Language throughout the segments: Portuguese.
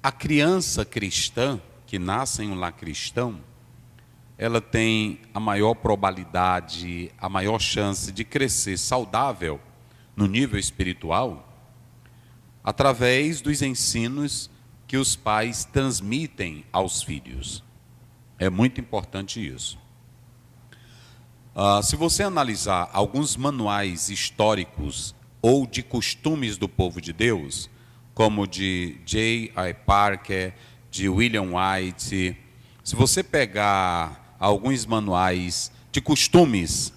a criança cristã, que nasce em um lar cristão, ela tem a maior probabilidade, a maior chance de crescer saudável no nível espiritual, através dos ensinos que os pais transmitem aos filhos. É muito importante isso. Se você analisar alguns manuais históricos ou de costumes do povo de Deus, como de J.I. Parker, de William White, se você pegar alguns manuais de costumes,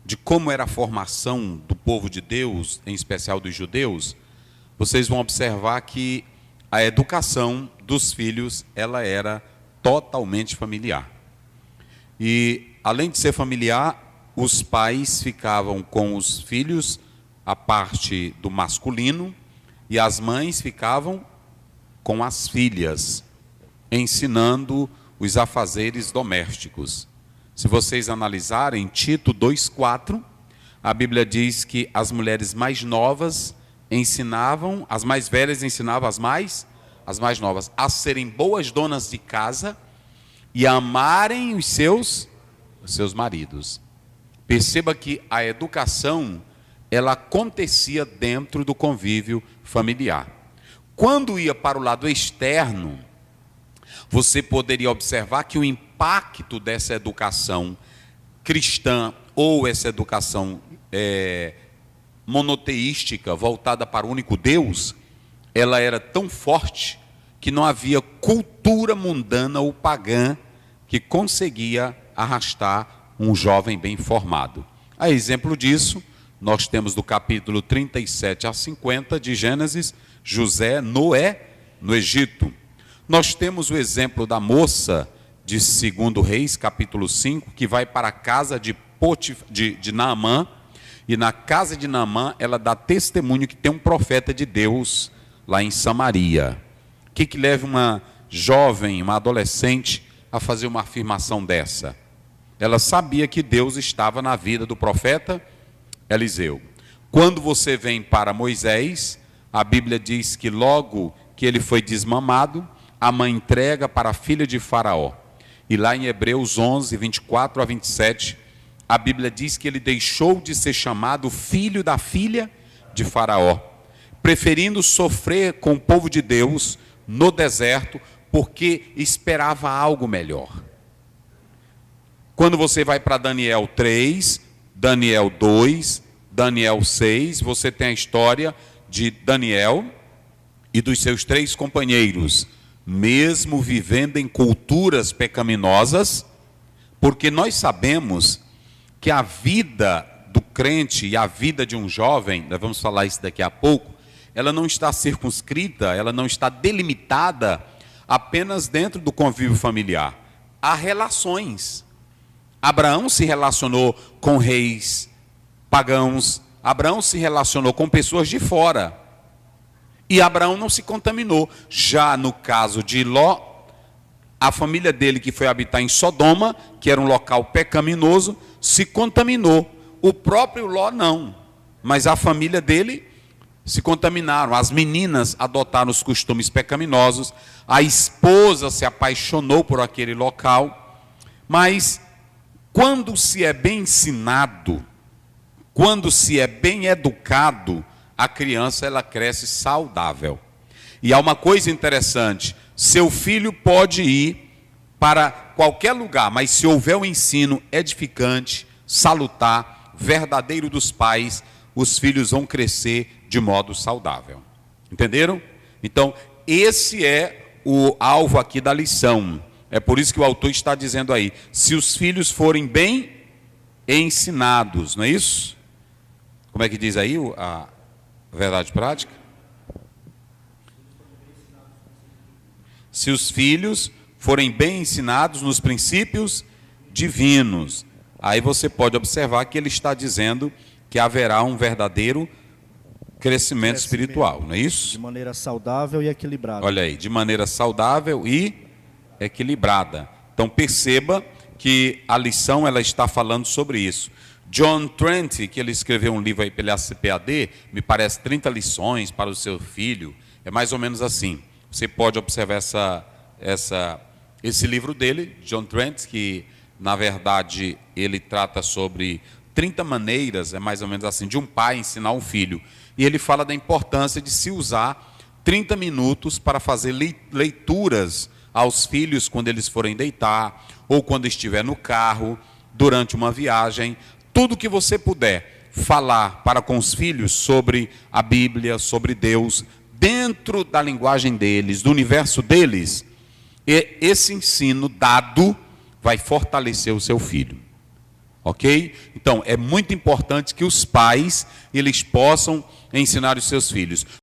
de como era a formação do povo de Deus, em especial dos judeus, vocês vão observar que a educação dos filhos, ela era totalmente familiar. E, além de ser familiar, os pais ficavam com os filhos, a parte do masculino, e as mães ficavam com as filhas, ensinando os afazeres domésticos. Se vocês analisarem Tito 2,4, a Bíblia diz que as mulheres mais novas ensinavam, as mais velhas ensinavam as mais novas a serem boas donas de casa e a amarem os seus maridos. Perceba que a educação, ela acontecia dentro do convívio familiar. Quando ia para o lado externo, você poderia observar que o impacto dessa educação cristã ou essa educação monoteística, voltada para o único Deus, ela era tão forte que não havia cultura mundana ou pagã que conseguia arrastar um jovem bem formado. A exemplo disso, nós temos do capítulo 37 a 50 de Gênesis, José, Noé, no Egito. Nós temos o exemplo da moça de 2 Reis, capítulo 5, que vai para a casa de Naamã, e na casa de Naamã ela dá testemunho que tem um profeta de Deus lá em Samaria. O que leva uma jovem, uma adolescente, a fazer uma afirmação dessa? Ela sabia que Deus estava na vida do profeta Eliseu. Quando você vem para Moisés, a Bíblia diz que logo que ele foi desmamado, a mãe entrega para a filha de Faraó. E lá em Hebreus 11, 24 a 27, a Bíblia diz que ele deixou de ser chamado filho da filha de Faraó, preferindo sofrer com o povo de Deus no deserto, porque esperava algo melhor. Quando você vai para Daniel 3, Daniel 2, Daniel 6, você tem a história de Daniel e dos seus 3 companheiros, mesmo vivendo em culturas pecaminosas, porque nós sabemos que a vida do crente e a vida de um jovem, nós vamos falar isso daqui a pouco, ela não está circunscrita, ela não está delimitada apenas dentro do convívio familiar. Há relações. Abraão se relacionou com reis pagãos, Abraão se relacionou com pessoas de fora, e Abraão não se contaminou. Já no caso de Ló, a família dele que foi habitar em Sodoma, que era um local pecaminoso, se contaminou. O próprio Ló não, mas a família dele se contaminaram. As meninas adotaram os costumes pecaminosos, a esposa se apaixonou por aquele local. Mas quando se é bem ensinado, quando se é bem educado, a criança ela cresce saudável. E há uma coisa interessante: seu filho pode ir para qualquer lugar, mas se houver um ensino edificante, salutar, verdadeiro dos pais, os filhos vão crescer de modo saudável. Entenderam? Então, esse é o alvo aqui da lição. É por isso que o autor está dizendo aí: se os filhos forem bem ensinados, não é isso? Como é que diz aí a verdade prática? Se os filhos forem bem ensinados nos princípios divinos, aí você pode observar que ele está dizendo que haverá um verdadeiro crescimento espiritual, não é isso? De maneira saudável e equilibrada. Olha aí, de maneira saudável e equilibrada. Então perceba que a lição ela está falando sobre isso. John Trent, que ele escreveu um livro aí pela CPAD, me parece 30 lições para o seu filho, é mais ou menos assim. Você pode observar esse livro dele, John Trent, que na verdade ele trata sobre 30 maneiras, é mais ou menos assim, de um pai ensinar um filho. E ele fala da importância de se usar 30 minutos para fazer leituras aos filhos quando eles forem deitar, ou quando estiver no carro, durante uma viagem. Tudo que você puder falar para com os filhos sobre a Bíblia, sobre Deus, dentro da linguagem deles, do universo deles, e esse ensino dado vai fortalecer o seu filho. Ok? Então, é muito importante que os pais, eles possam ensinar os seus filhos.